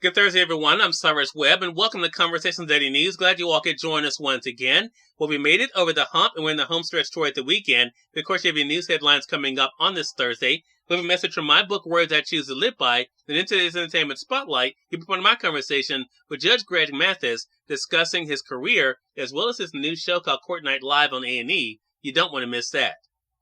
Good Thursday, everyone. I'm Cyrus Webb, and welcome to Conversations Daily News. Glad you all could join us once again. Well, we made it over the hump, and we're in the home stretch toward the weekend. Of course, you have your news headlines coming up on this Thursday. We have a message from my book, Words I Choose to Live By. Then in today's Entertainment Spotlight, you'll be part of my conversation with Judge Greg Mathis, discussing his career, as well as his new show called Court Night Live on A&E. You don't want to miss that.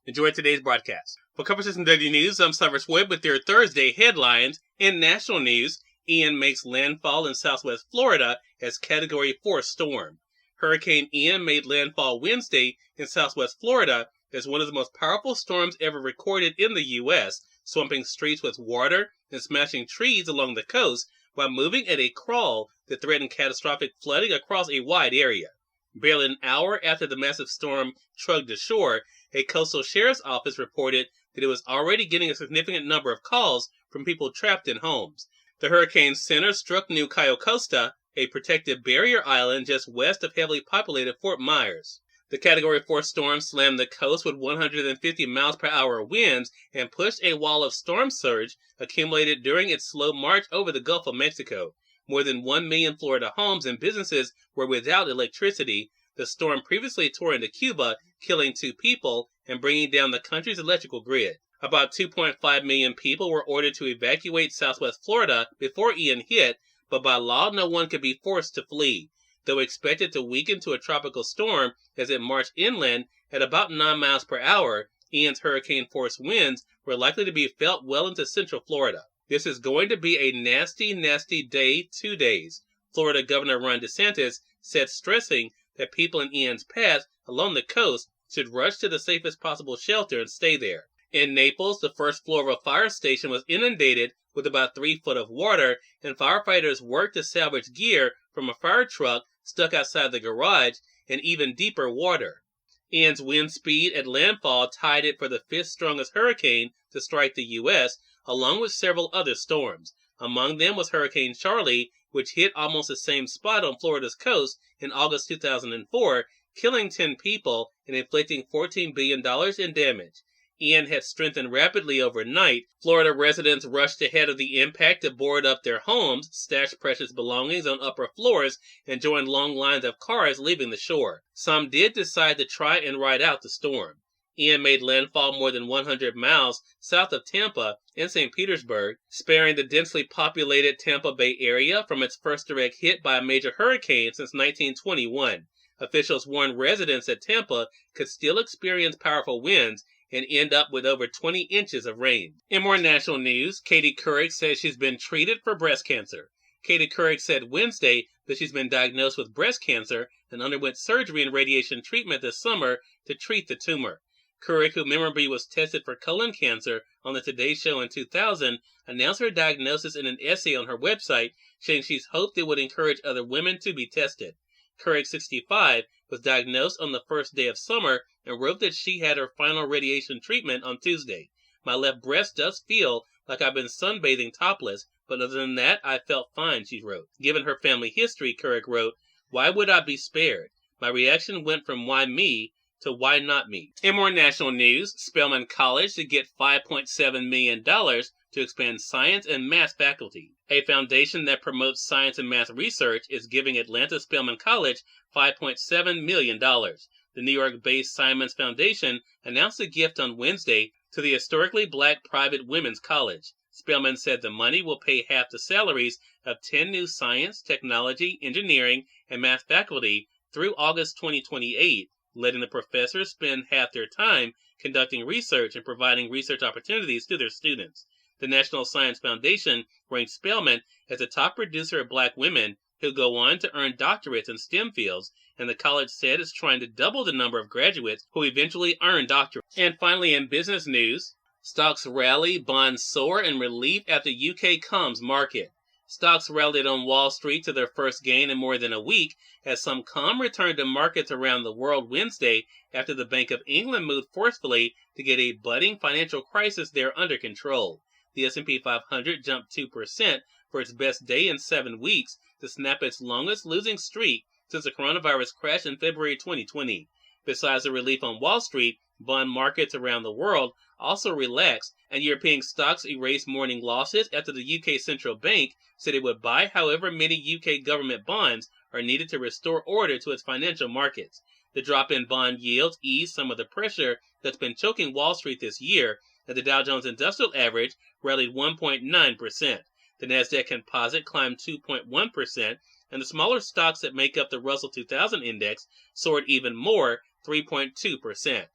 Enjoy today's broadcast. For Conversations Daily News, I'm Cyrus Webb with your Thursday headlines. In national news, Ian makes landfall in southwest Florida as Category 4 storm. Hurricane Ian made landfall Wednesday in southwest Florida as one of the most powerful storms ever recorded in the U.S., swamping streets with water and smashing trees along the coast while moving at a crawl that threatened catastrophic flooding across a wide area. Barely an hour after the massive storm trudged ashore, a coastal sheriff's office reported that it was already getting a significant number of calls from people trapped in homes. The hurricane center struck New Cayo Costa, a protected barrier island just west of heavily populated Fort Myers. The Category 4 storm slammed the coast with 150 miles per hour winds and pushed a wall of storm surge accumulated during its slow march over the Gulf of Mexico. More than 1 million Florida homes and businesses were without electricity. The storm previously tore into Cuba, killing 2 people and bringing down the country's electrical grid. About 2.5 million people were ordered to evacuate southwest Florida before Ian hit, but by law no one could be forced to flee. Though expected to weaken to a tropical storm as it marched inland at about 9 miles per hour, Ian's hurricane-force winds were likely to be felt well into central Florida. This is going to be a nasty, nasty day, 2 days, Florida Governor Ron DeSantis said, stressing that people in Ian's path along the coast should rush to the safest possible shelter and stay there. In Naples, the first floor of a fire station was inundated with about 3 feet of water, and firefighters worked to salvage gear from a fire truck stuck outside the garage in even deeper water. Ian's wind speed at landfall tied it for the 5th strongest hurricane to strike the U.S., along with several other storms. Among them was Hurricane Charlie, which hit almost the same spot on Florida's coast in August 2004, killing 10 people and inflicting $14 billion in damage. Ian had strengthened rapidly overnight. Florida residents rushed ahead of the impact to board up their homes, stash precious belongings on upper floors, and join long lines of cars leaving the shore. Some did decide to try and ride out the storm. Ian made landfall more than 100 miles south of Tampa in St. Petersburg, sparing the densely populated Tampa Bay area from its first direct hit by a major hurricane since 1921. Officials warned residents that Tampa could still experience powerful winds and end up with over 20 inches of rain. In more national news, Katie Couric says she's been treated for breast cancer. Katie Couric said Wednesday that she's been diagnosed with breast cancer and underwent surgery and radiation treatment this summer to treat the tumor. Couric, who memorably was tested for colon cancer on the Today Show in 2000, announced her diagnosis in an essay on her website, saying she's hoped it would encourage other women to be tested. Couric, 65, was diagnosed on the first day of summer and wrote that she had her final radiation treatment on Tuesday. My left breast does feel like I've been sunbathing topless, but other than that, I felt fine, she wrote. Given her family history, Couric wrote, "Why would I be spared? My reaction went from why me to why not me." In more national news, Spelman College to get $5.7 million to expand science and math faculty. A foundation that promotes science and math research is giving Atlanta Spelman College $5.7 million. The New York-based Simons Foundation announced a gift on Wednesday to the historically black private women's college. Spelman said the money will pay half the salaries of 10 new science, technology, engineering, and math faculty through August 2028, letting the professors spend half their time conducting research and providing research opportunities to their students. The National Science Foundation ranked Spelman as the top producer of black women who go on to earn doctorates in STEM fields, and the college said it's trying to double the number of graduates who eventually earn doctorates. And finally, in business news, stocks rally, bonds soar, and relief after UK comms market. Stocks rallied on Wall Street to their first gain in more than a week as some calm returned to markets around the world Wednesday after the Bank of England moved forcefully to get a budding financial crisis there under control. The S&P 500 jumped 2% for its best day in 7 weeks to snap its longest losing streak since the coronavirus crash in February 2020. Besides the relief on Wall Street, Bond markets around the world also relaxed, and European stocks erased morning losses after the UK Central Bank said it would buy however many UK government bonds are needed to restore order to its financial markets. The drop in bond yields eased some of the pressure that's been choking Wall Street this year, as the Dow Jones Industrial Average rallied 1.9%. The Nasdaq Composite climbed 2.1%, and the smaller stocks that make up the Russell 2000 Index soared even more, 3.2%.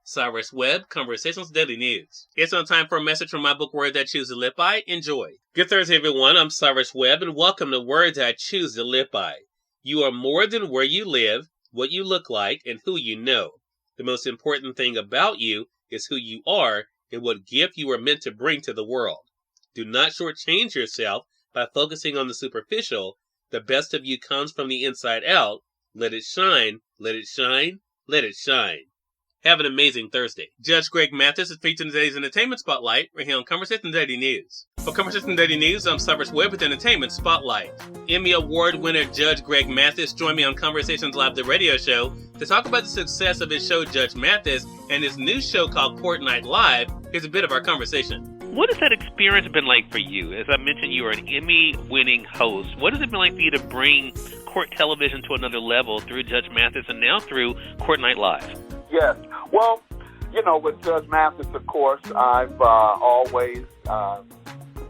Cyrus Webb, Conversations Daily News. It's on time for a message from my book, Words I Choose to Live By. Enjoy. Good Thursday, everyone. I'm Cyrus Webb, and welcome to Words I Choose to Live By. You are more than where you live, what you look like, and who you know. The most important thing about you is who you are and what gift you are meant to bring to the world. Do not shortchange yourself by focusing on the superficial. The best of you comes from the inside out. Let it shine, let it shine, let it shine. Have an amazing Thursday. Judge Greg Mathis is featured in today's Entertainment Spotlight right here on Conversation Daily News. For Conversation Daily News, I'm Cyrus Webb with Entertainment Spotlight. Emmy Award winner Judge Greg Mathis joined me on Conversations Live, the radio show, to talk about the success of his show Judge Mathis and his new show called Court Night Live. Here's a bit of our conversation. What has that experience been like for you? As I mentioned, you are an Emmy-winning host. What has it been like for you to bring court television to another level through Judge Mathis and now through Court Night Live? Yes. Well, with Judge Mathis, of course, I've always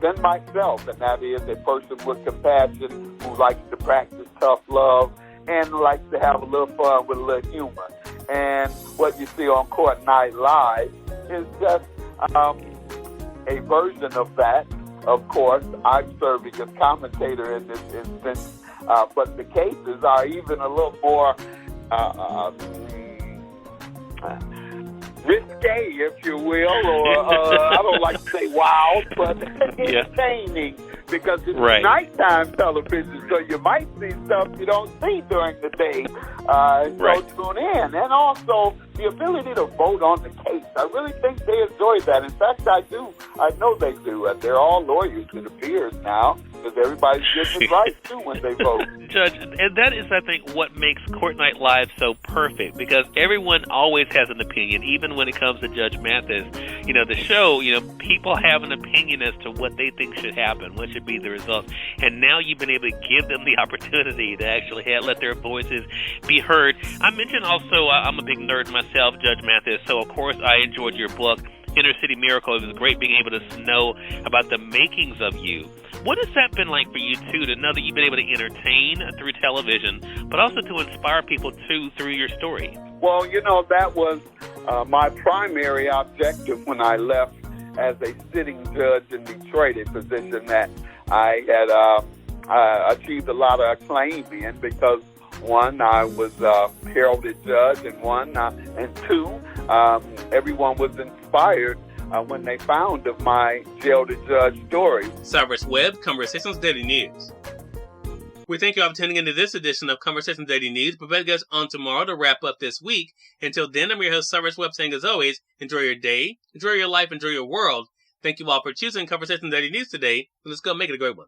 been myself, and that is a person with compassion who likes to practice tough love and likes to have a little fun with a little humor. And what you see on Court Night Live is just a version of that. Of course, I'm serving as commentator in this instance, but the cases are even a little more risque, if you will, or I don't like to say wild, but entertaining, because it's nighttime television, so you might see stuff you don't see during the day. So tune in. And also, the ability to vote on the case. I really think they enjoy that. In fact, I do. I know they do. And they're all lawyers, it appears now, because everybody's getting it right, too, when they vote. Judge, and that is, I think, what makes Court Night Live so perfect, because everyone always has an opinion, even when it comes to Judge Mathis. The show, people have an opinion as to what they think should happen, what should be the results. And now you've been able to give them the opportunity to actually let their voices be heard. I mentioned also, I'm a big nerd myself, Judge Mathis, so of course I enjoyed your book, Inner City Miracle. It was great being able to know about the makings of you. What has that been like for you, too, to know that you've been able to entertain through television, but also to inspire people, too, through your story? Well, that was my primary objective when I left as a sitting judge in Detroit, a position that I had achieved a lot of acclaim in, because one, I was a heralded judge, and two, everyone was inspired when they found of my jail to judge story. Cyrus Webb, Conversations Daily News. We thank you all for tuning into this edition of Conversations Daily News. Prepare to get us on tomorrow to wrap up this week. Until then, I'm your host, Cyrus Webb, saying as always, enjoy your day, enjoy your life, enjoy your world. Thank you all for choosing Conversations Daily News today, and let's go make it a great one.